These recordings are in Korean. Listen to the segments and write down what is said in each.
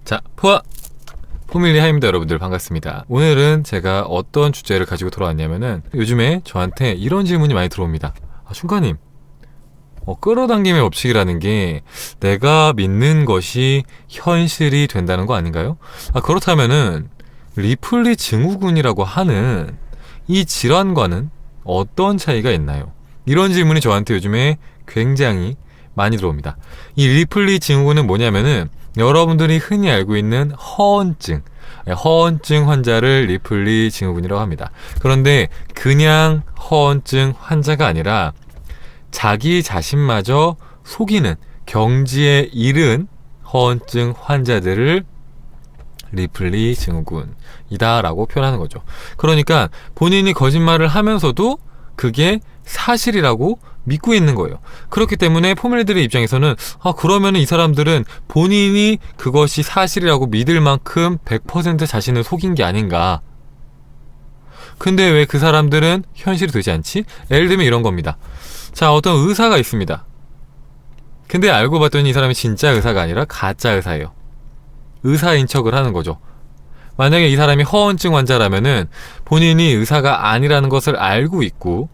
자, 포밀리 하입니다. 여러분들 반갑습니다. 오늘은 제가 어떤 주제를 가지고 돌아왔냐면은 요즘에 저한테 이런 질문이 많이 들어옵니다. 춘카님, 끌어당김의 법칙이라는 게 내가 믿는 것이 현실이 된다는 거 아닌가요? 그렇다면은 리플리 증후군이라고 하는 이 질환과는 어떤 차이가 있나요? 이런 질문이 저한테 요즘에 굉장히 많이 들어옵니다. 이 리플리 증후군은 뭐냐면은 여러분들이 흔히 알고 있는 허언증 환자를 리플리 증후군이라고 합니다. 그런데 그냥 허언증 환자가 아니라 자기 자신마저 속이는 경지에 이른 허언증 환자들을 리플리 증후군이다 라고 표현하는 거죠. 그러니까 본인이 거짓말을 하면서도 그게 사실이라고 믿고 있는 거예요. 그렇기 때문에 포밀리들의 입장에서는 그러면 이 사람들은 본인이 그것이 사실이라고 믿을 만큼 100% 자신을 속인 게 아닌가. 근데 왜 그 사람들은 현실이 되지 않지? 예를 들면 이런 겁니다. 자, 어떤 의사가 있습니다. 근데 알고 봤더니 이 사람이 진짜 의사가 아니라 가짜 의사예요. 의사인 척을 하는 거죠. 만약에 이 사람이 허언증 환자라면은 본인이 의사가 아니라는 것을 알고 있고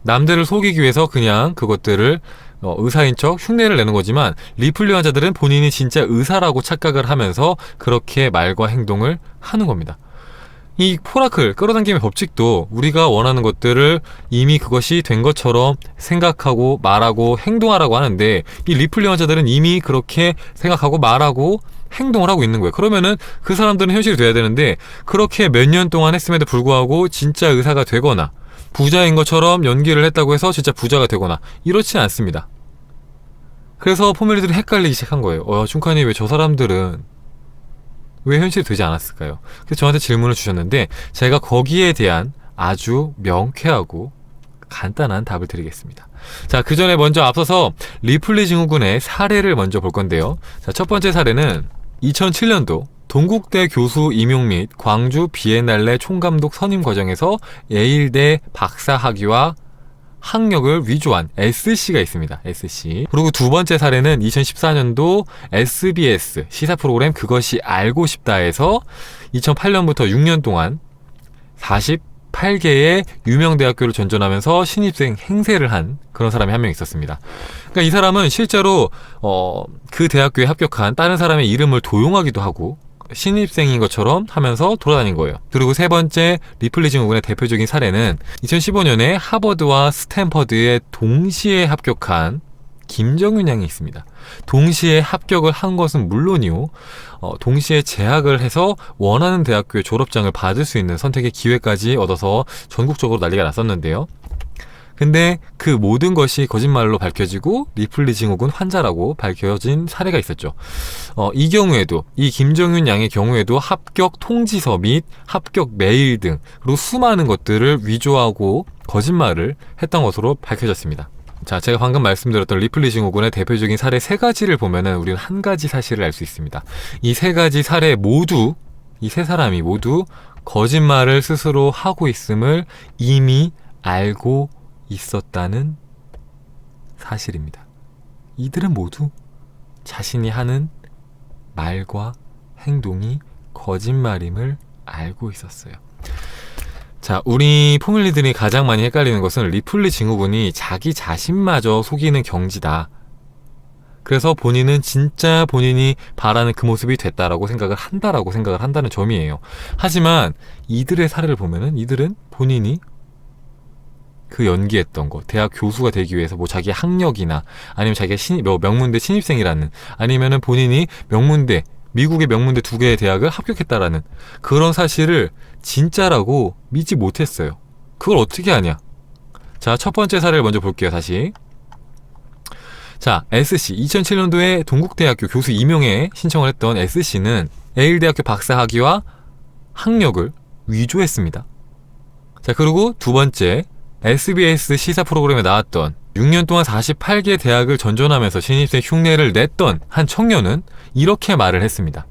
남들을 속이기 위해서 그냥 그것들을 의사인 척 흉내를 내는 거지만, 리플리 환자들은 본인이 진짜 의사라고 착각을 하면서 그렇게 말과 행동을 하는 겁니다. 이 포라클, 끌어당김의 법칙도 우리가 원하는 것들을 이미 그것이 된 것처럼 생각하고 말하고 행동하라고 하는데, 이 리플리 환자들은 이미 그렇게 생각하고 말하고 행동을 하고 있는 거예요. 그러면은 그 사람들은 현실이 돼야 되는데, 그렇게 몇 년 동안 했음에도 불구하고 진짜 의사가 되거나 부자인 것처럼 연기를 했다고 해서 진짜 부자가 되거나 이렇지 않습니다. 그래서 포밀리들이 헷갈리기 시작한 거예요. 춘카님, 왜 저 사람들은 왜 현실이 되지 않았을까요? 그래서 저한테 질문을 주셨는데 제가 거기에 대한 아주 명쾌하고 간단한 답을 드리겠습니다. 자, 그 전에 먼저 앞서서 리플리 증후군의 사례를 먼저 볼 건데요. 자, 첫 번째 사례는 2007년도 동국대 교수 임용 및 광주 비엔날레 총감독 선임 과정에서 예일대 박사 학위와 학력을 위조한 SC가 있습니다. SC. 그리고 두 번째 사례는 2014년도 SBS 시사 프로그램 그것이 알고 싶다에서 2008년부터 6년 동안 48개의 유명 대학교를 전전하면서 신입생 행세를 한 그런 사람이 한 명 있었습니다. 그러니까 이 사람은 실제로 그 대학교에 합격한 다른 사람의 이름을 도용하기도 하고 신입생인 것처럼 하면서 돌아다닌 거예요. 그리고 세 번째 리플리 증후군의 대표적인 사례는 2015년에 하버드와 스탠퍼드에 동시에 합격한 김정윤 양이 있습니다. 동시에 합격을 한 것은 물론이요, 동시에 재학을 해서 원하는 대학교의 졸업장을 받을 수 있는 선택의 기회까지 얻어서 전국적으로 난리가 났었는데요. 근데 그 모든 것이 거짓말로 밝혀지고 리플리 증후군 환자라고 밝혀진 사례가 있었죠. 이 경우에도, 이 김정윤 양의 경우에도 합격 통지서 및 합격 메일 등 그리고 수많은 것들을 위조하고 거짓말을 했던 것으로 밝혀졌습니다. 자, 제가 방금 말씀드렸던 리플리 증후군의 대표적인 사례 세 가지를 보면은 우리는 한 가지 사실을 알 수 있습니다. 이 세 가지 사례 모두, 이 세 사람이 모두 거짓말을 스스로 하고 있음을 이미 알고 있었다는 사실입니다. 이들은 모두 자신이 하는 말과 행동이 거짓말임을 알고 있었어요. 자, 우리 포밀리들이 가장 많이 헷갈리는 것은 리플리 증후군이 자기 자신마저 속이는 경지다. 그래서 본인은 진짜 본인이 바라는 그 모습이 됐다라고 생각을 한다는 점이에요. 하지만 이들의 사례를 보면은 이들은 본인이 그 연기했던 거, 대학 교수가 되기 위해서 뭐 자기 학력이나 아니면 자기가 명문대 신입생이라는, 아니면은 본인이 미국의 명문대 2개의 대학을 합격했다라는 그런 사실을 진짜라고 믿지 못했어요. 그걸 어떻게 하냐? 자, 첫 번째 사례를 먼저 볼게요. 다시. 자, SC 2007년도에 동국대학교 교수 임용에 신청을 했던 SC는 예일대학교 박사 학위와 학력을 위조했습니다. 자, 그리고 두 번째, SBS 시사 프로그램에 나왔던 6년 동안 48개 대학을 전전하면서 신입생 흉내를 냈던 한 청년은 이렇게 말을 했습니다.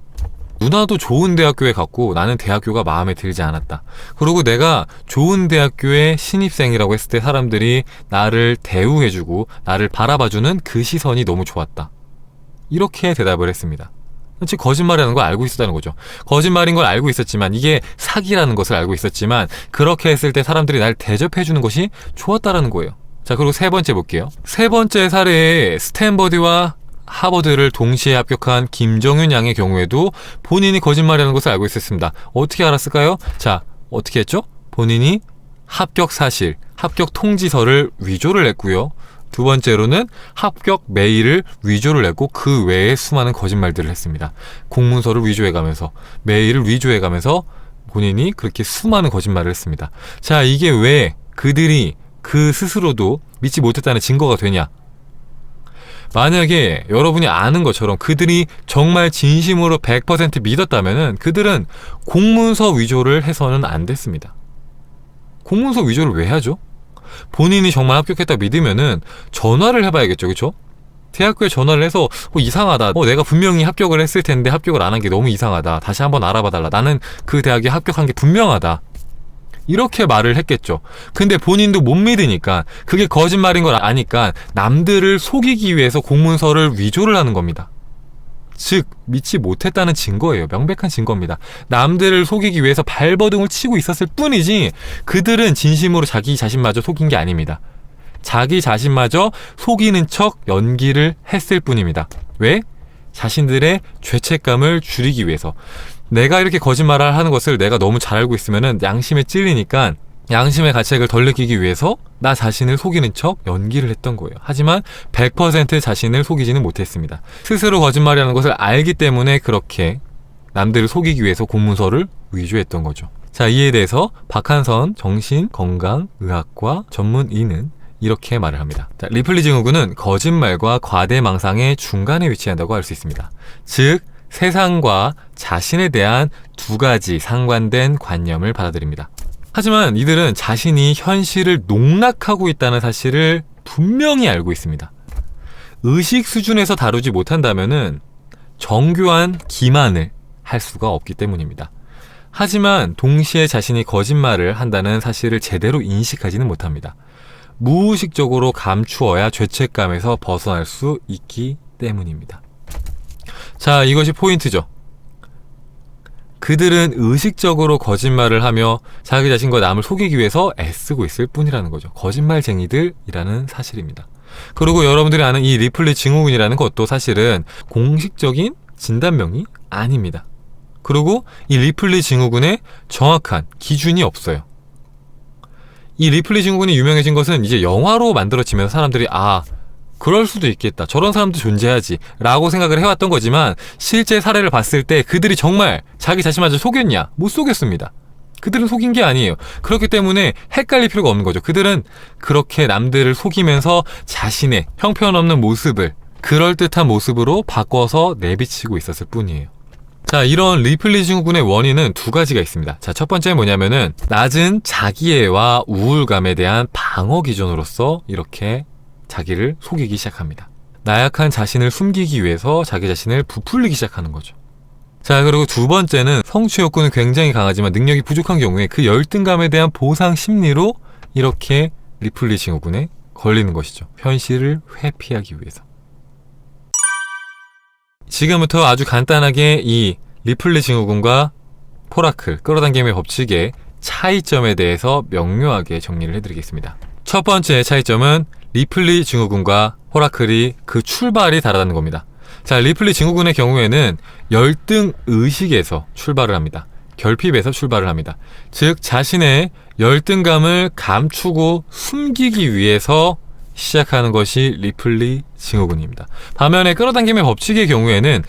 누나도 좋은 대학교에 갔고 나는 대학교가 마음에 들지 않았다. 그리고 내가 좋은 대학교의 신입생이라고 했을 때 사람들이 나를 대우해주고 나를 바라봐주는 그 시선이 너무 좋았다. 이렇게 대답을 했습니다. 즉 거짓말이라는 걸 알고 있었다는 거죠. 거짓말인 걸 알고 있었지만 이게 사기라는 것을 알고 있었지만 그렇게 했을 때 사람들이 날 대접해주는 것이 좋았다라는 거예요. 자, 그리고 세 번째 볼게요. 세 번째 사례에 스탠버드와 하버드를 동시에 합격한 김정윤 양의 경우에도 본인이 거짓말이라는 것을 알고 있었습니다. 어떻게 알았을까요? 자, 어떻게 했죠? 본인이 합격 사실, 합격 통지서를 위조를 했고요. 두 번째로는 합격 메일을 위조를 했고 그 외에 수많은 거짓말들을 했습니다. 공문서를 위조해가면서 메일을 위조해가면서 본인이 그렇게 수많은 거짓말을 했습니다. 자, 이게 왜 그들이 그 스스로도 믿지 못했다는 증거가 되냐? 만약에 여러분이 아는 것처럼 그들이 정말 진심으로 100% 믿었다면은 그들은 공문서 위조를 해서는 안 됐습니다. 공문서 위조를 왜 하죠? 본인이 정말 합격했다고 믿으면은 전화를 해봐야겠죠, 그쵸? 대학교에 전화를 해서 이상하다. 내가 분명히 합격을 했을 텐데 합격을 안 한 게 너무 이상하다. 다시 한번 알아봐달라. 나는 그 대학에 합격한 게 분명하다. 이렇게 말을 했겠죠. 근데 본인도 못 믿으니까 그게 거짓말인 걸 아니까 남들을 속이기 위해서 공문서를 위조를 하는 겁니다. 즉 믿지 못했다는 증거예요. 명백한 증거입니다. 남들을 속이기 위해서 발버둥을 치고 있었을 뿐이지 그들은 진심으로 자기 자신마저 속인 게 아닙니다. 자기 자신마저 속이는 척 연기를 했을 뿐입니다. 왜? 자신들의 죄책감을 줄이기 위해서. 내가 이렇게 거짓말을 하는 것을 내가 너무 잘 알고 있으면은 양심에 찔리니까 양심의 가책을 덜 느끼기 위해서 나 자신을 속이는 척 연기를 했던 거예요. 하지만 100% 자신을 속이지는 못했습니다. 스스로 거짓말이라는 것을 알기 때문에 그렇게 남들을 속이기 위해서 공문서를 위조했던 거죠. 자, 이에 대해서 박한선 정신건강의학과 전문의는 이렇게 말을 합니다. 자, 리플리 증후군은 거짓말과 과대망상의 중간에 위치한다고 할 수 있습니다. 즉 세상과 자신에 대한 두 가지 상반된 관념을 받아들입니다. 하지만 이들은 자신이 현실을 농락하고 있다는 사실을 분명히 알고 있습니다. 의식 수준에서 다루지 못한다면은 정교한 기만을 할 수가 없기 때문입니다. 하지만 동시에 자신이 거짓말을 한다는 사실을 제대로 인식하지는 못합니다. 무의식적으로 감추어야 죄책감에서 벗어날 수 있기 때문입니다. 자, 이것이 포인트죠. 그들은 의식적으로 거짓말을 하며 자기 자신과 남을 속이기 위해서 애쓰고 있을 뿐이라는 거죠. 거짓말쟁이들이라는 사실입니다. 그리고 여러분들이 아는 이 리플리 증후군이라는 것도 사실은 공식적인 진단명이 아닙니다. 그리고 이 리플리 증후군에 정확한 기준이 없어요. 이 리플리 증후군이 유명해진 것은 이제 영화로 만들어지면서 사람들이 그럴 수도 있겠다. 저런 사람도 존재하지. 라고 생각을 해왔던 거지만 실제 사례를 봤을 때 그들이 정말 자기 자신마저 속였냐? 못 속였습니다. 그들은 속인 게 아니에요. 그렇기 때문에 헷갈릴 필요가 없는 거죠. 그들은 그렇게 남들을 속이면서 자신의 형편없는 모습을 그럴듯한 모습으로 바꿔서 내비치고 있었을 뿐이에요. 자, 이런 리플리 증후군의 원인은 두 가지가 있습니다. 자, 첫 번째는 뭐냐면은 낮은 자기애와 우울감에 대한 방어 기전으로서 이렇게 자기를 속이기 시작합니다. 나약한 자신을 숨기기 위해서 자기 자신을 부풀리기 시작하는 거죠. 자, 그리고 두 번째는 성취 욕구는 굉장히 강하지만 능력이 부족한 경우에 그 열등감에 대한 보상 심리로 이렇게 리플리 증후군에 걸리는 것이죠. 현실을 회피하기 위해서. 지금부터 아주 간단하게 이 리플리 증후군과 포라클, 끌어당김의 법칙의 차이점에 대해서 명료하게 정리를 해드리겠습니다. 첫 번째 차이점은 리플리 증후군과 포라클이 그 출발이 다르다는 겁니다. 자, 리플리 증후군의 경우에는 열등 의식에서 출발을 합니다. 결핍에서 출발을 합니다. 즉 자신의 열등감을 감추고 숨기기 위해서 시작하는 것이 리플리 증후군입니다. 반면에 끌어당김의 법칙의 경우에는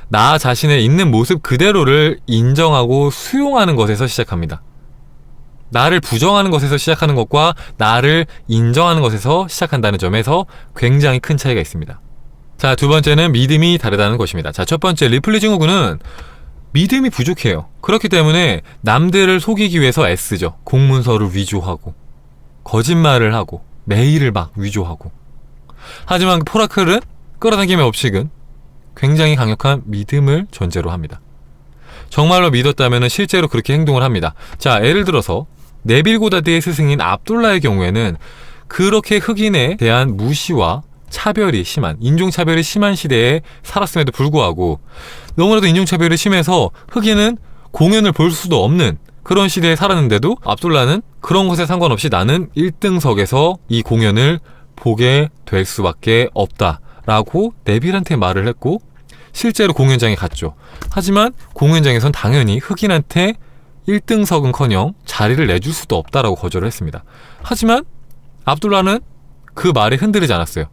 나 자신의 있는 모습 그대로를 인정하고 수용하는 것에서 시작합니다. 나를 부정하는 것에서 시작하는 것과 나를 인정하는 것에서 시작한다는 점에서 굉장히 큰 차이가 있습니다. 자, 두 번째는 믿음이 다르다는 것입니다. 자, 첫 번째 리플리 증후군은 믿음이 부족해요. 그렇기 때문에 남들을 속이기 위해서 애쓰죠. 공문서를 위조하고 거짓말을 하고 메일을 막 위조하고. 하지만 포라클은 끌어당김의 법칙은 굉장히 강력한 믿음을 전제로 합니다. 정말로 믿었다면 실제로 그렇게 행동을 합니다. 자, 예를 들어서 네빌 고다드의 스승인 압둘라의 경우에는 그렇게 흑인에 대한 무시와 차별이 심한, 인종차별이 심한 시대에 살았음에도 불구하고 너무나도 인종차별이 심해서 흑인은 공연을 볼 수도 없는 그런 시대에 살았는데도 압둘라는 그런 것에 상관없이 나는 1등석에서 이 공연을 보게 될 수밖에 없다라고 네빌한테 말을 했고 실제로 공연장에 갔죠. 하지만 공연장에선 당연히 흑인한테 1등석은커녕 자리를 내줄 수도 없다라고 거절을 했습니다. 하지만 압둘라는 그 말에 흔들리지 않았어요.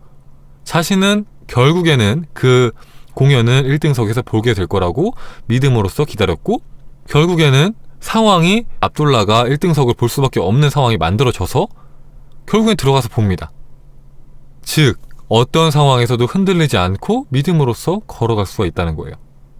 자신은 결국에는 그 공연은 1등석에서 보게 될 거라고 믿음으로써 기다렸고 결국에는 상황이 압둘라가 1등석을 볼 수밖에 없는 상황이 만들어져서 결국엔 들어가서 봅니다. 즉 어떤 상황에서도 흔들리지 않고 믿음으로써 걸어갈 수가 있다는 거예요.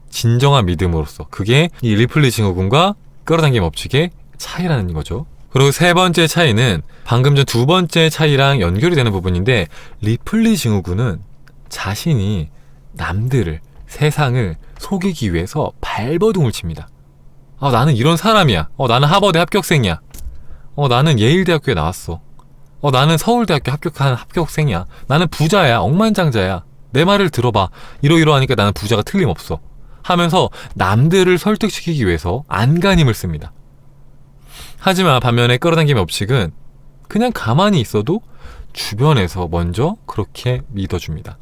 진정한 믿음으로써. 그게 이 리플리 증후군과 끌어당김 법칙의 차이라는 거죠. 그리고 세 번째 차이는 방금 전 두 번째 차이랑 연결이 되는 부분인데 리플리 증후군은 자신이 남들을, 세상을 속이기 위해서 발버둥을 칩니다. 나는 이런 사람이야. 나는 하버드 합격생이야. 나는 예일대학교에 나왔어. 나는 서울대학교 합격한 합격생이야. 나는 부자야. 억만장자야. 내 말을 들어봐. 이러이러하니까 나는 부자가 틀림없어. 하면서 남들을 설득시키기 위해서 안간힘을 씁니다. 하지만 반면에 끌어당김의 법칙은 그냥 가만히 있어도 주변에서 먼저 그렇게 믿어줍니다.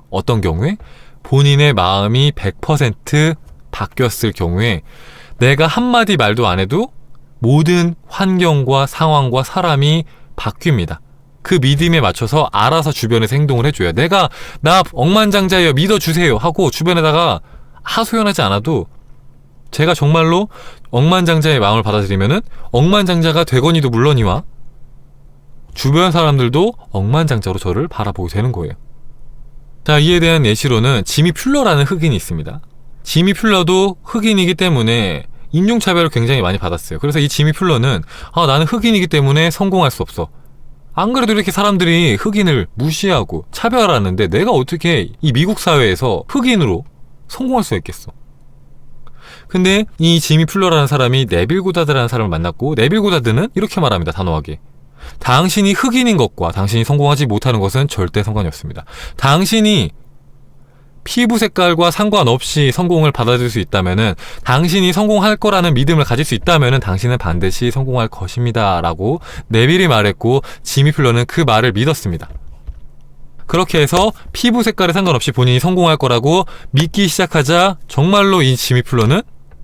어떤 경우에? 본인의 마음이 100% 바뀌었을 경우에 내가 한마디 말도 안 해도 모든 환경과 상황과 사람이 바뀝니다. 그 믿음에 맞춰서 알아서 주변에서 행동을 해줘요. 나 억만장자예요. 믿어주세요. 하고 주변에다가 하소연하지 않아도 제가 정말로 억만장자의 마음을 받아들이면은 억만장자가 되거니도 물론이와 주변 사람들도 억만장자로 저를 바라보게 되는 거예요. 자, 이에 대한 예시로는 지미 퓰러라는 흑인이 있습니다. 지미 퓰러도 흑인이기 때문에 인종차별을 굉장히 많이 받았어요. 그래서 이 지미 퓰러는 나는 흑인이기 때문에 성공할 수 없어. 안 그래도 이렇게 사람들이 흑인을 무시하고 차별하는데 내가 어떻게 이 미국 사회에서 흑인으로 성공할 수 있겠어. 근데 이 지미 퓰러라는 사람이 네빌 고다드라는 사람을 만났고 네빌 고다드는 이렇게 말합니다. 단호하게. 당신이 흑인인 것과 당신이 성공하지 못하는 것은 절대 상관이 없습니다. 당신이 피부 색깔과 상관없이 성공을 받아들일 수 있다면은 당신이 성공할 거라는 믿음을 가질 수 있다면은 당신은 반드시 성공할 것입니다. 라고 네빌이 말했고 지미 퓰러는 그 말을 믿었습니다. 그렇게 해서 피부 색깔에 상관없이 본인이 성공할 거라고 믿기 시작하자 정말로 이 지미 퓰러는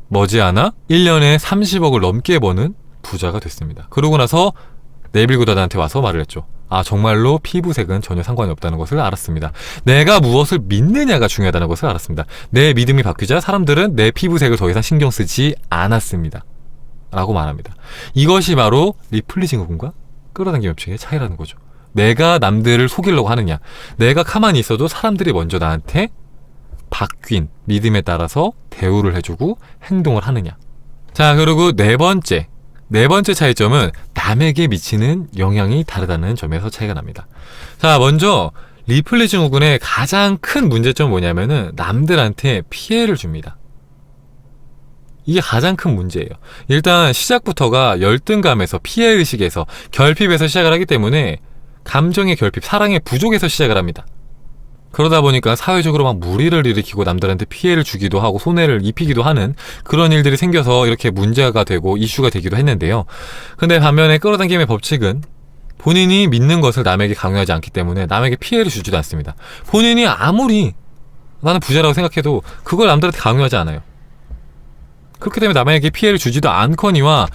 머지않아 1년에 30억을 넘게 버는 부자가 됐습니다. 그러고 나서 네빌 고다드한테 와서 말을 했죠. 정말로 피부색은 전혀 상관이 없다는 것을 알았습니다. 내가 무엇을 믿느냐가 중요하다는 것을 알았습니다. 내 믿음이 바뀌자 사람들은 내 피부색을 더 이상 신경 쓰지 않았습니다. 라고 말합니다. 이것이 바로 리플리 증후군과 끌어당김 법칙의 차이라는 거죠. 내가 남들을 속이려고 하느냐, 내가 가만히 있어도 사람들이 먼저 나한테 바뀐 믿음에 따라서 대우를 해주고 행동을 하느냐. 자, 그리고 네 번째 차이점은 남에게 미치는 영향이 다르다는 점에서 차이가 납니다. 자, 먼저 리플리 증후군의 가장 큰 문제점은 뭐냐면은 남들한테 피해를 줍니다. 이게 가장 큰 문제예요. 일단 시작부터가 열등감에서, 피해의식에서, 결핍에서 시작을 하기 때문에 감정의 결핍, 사랑의 부족에서 시작을 합니다. 그러다 보니까 사회적으로 막 무리를 일으키고 남들한테 피해를 주기도 하고 손해를 입히기도 하는 그런 일들이 생겨서 이렇게 문제가 되고 이슈가 되기도 했는데요. 근데 반면에 끌어당김의 법칙은 본인이 믿는 것을 남에게 강요하지 않기 때문에 남에게 피해를 주지도 않습니다. 본인이 아무리 나는 부자라고 생각해도 그걸 남들한테 강요하지 않아요. 그렇기 때문에 남에게 피해를 주지도 않거니와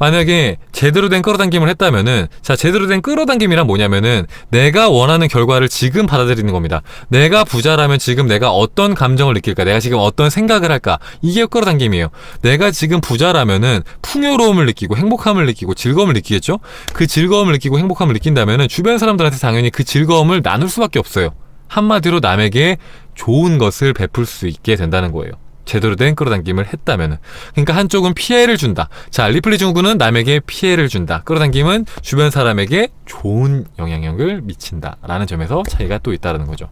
만약에 제대로 된 끌어당김을 했다면은, 자, 제대로 된 끌어당김이란 뭐냐면은 내가 원하는 결과를 지금 받아들이는 겁니다. 내가 부자라면 지금 내가 어떤 감정을 느낄까, 내가 지금 어떤 생각을 할까, 이게 끌어당김이에요. 내가 지금 부자라면은 풍요로움을 느끼고 행복함을 느끼고 즐거움을 느끼겠죠. 그 즐거움을 느끼고 행복함을 느낀다면은 주변 사람들한테 당연히 그 즐거움을 나눌 수밖에 없어요. 한마디로 남에게 좋은 것을 베풀 수 있게 된다는 거예요. 제대로 된 끌어당김을 했다면은. 그러니까 한쪽은 피해를 준다. 자, 리플리 증후군은 남에게 피해를 준다. 끌어당김은 주변 사람에게 좋은 영향력을 미친다. 라는 점에서 차이가 또 있다는 거죠.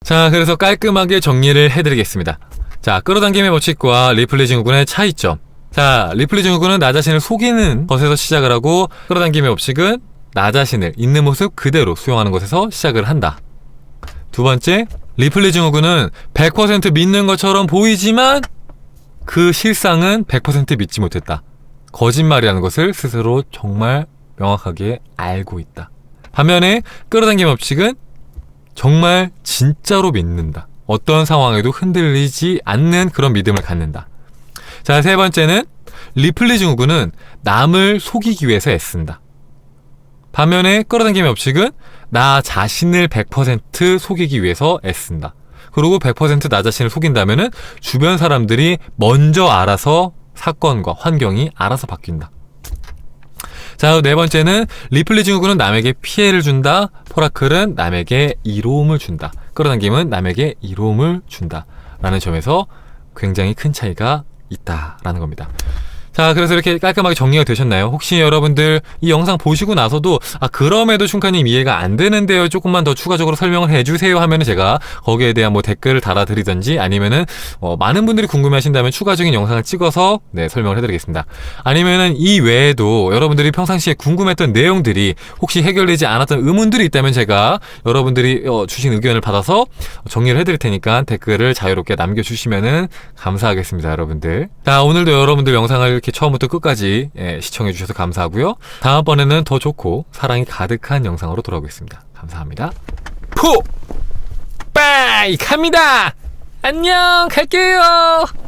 자, 그래서 깔끔하게 정리를 해드리겠습니다. 자, 끌어당김의 법칙과 리플리 증후군의 차이점. 자, 리플리 증후군은 나 자신을 속이는 것에서 시작을 하고, 끌어당김의 법칙은 나 자신을 있는 모습 그대로 수용하는 것에서 시작을 한다. 두 번째, 리플리 증후군은 100% 믿는 것처럼 보이지만 그 실상은 100% 믿지 못했다. 거짓말이라는 것을 스스로 정말 명확하게 알고 있다. 반면에 끌어당김 법칙은 정말 진짜로 믿는다. 어떤 상황에도 흔들리지 않는 그런 믿음을 갖는다. 자, 세 번째는 리플리 증후군은 남을 속이기 위해서 애쓴다. 반면에 끌어당김의 법칙은 나 자신을 100% 속이기 위해서 애쓴다. 그리고 100% 나 자신을 속인다면은 주변 사람들이 먼저 알아서 사건과 환경이 알아서 바뀐다. 자, 네 번째는 리플리 증후군은 남에게 피해를 준다. 포라클은 남에게 이로움을 준다. 끌어당김은 남에게 이로움을 준다. 라는 점에서 굉장히 큰 차이가 있다라는 겁니다. 자, 그래서 이렇게 깔끔하게 정리가 되셨나요? 혹시 여러분들 이 영상 보시고 나서도 그럼에도 슌카님 이해가 안 되는데요, 조금만 더 추가적으로 설명을 해주세요 하면은 제가 거기에 대한 뭐 댓글을 달아드리든지 아니면은 많은 분들이 궁금해하신다면 추가적인 영상을 찍어서 설명을 해드리겠습니다. 아니면은 이 외에도 여러분들이 평상시에 궁금했던 내용들이 혹시 해결되지 않았던 의문들이 있다면 제가 여러분들이 주신 의견을 받아서 정리를 해드릴 테니까 댓글을 자유롭게 남겨주시면은 감사하겠습니다, 여러분들. 자, 오늘도 여러분들 영상을 이렇게 처음부터 끝까지 시청해주셔서 감사하고요. 다음번에는 더 좋고 사랑이 가득한 영상으로 돌아오겠습니다. 감사합니다. 푸! 빠이! 갑니다! 안녕! 갈게요!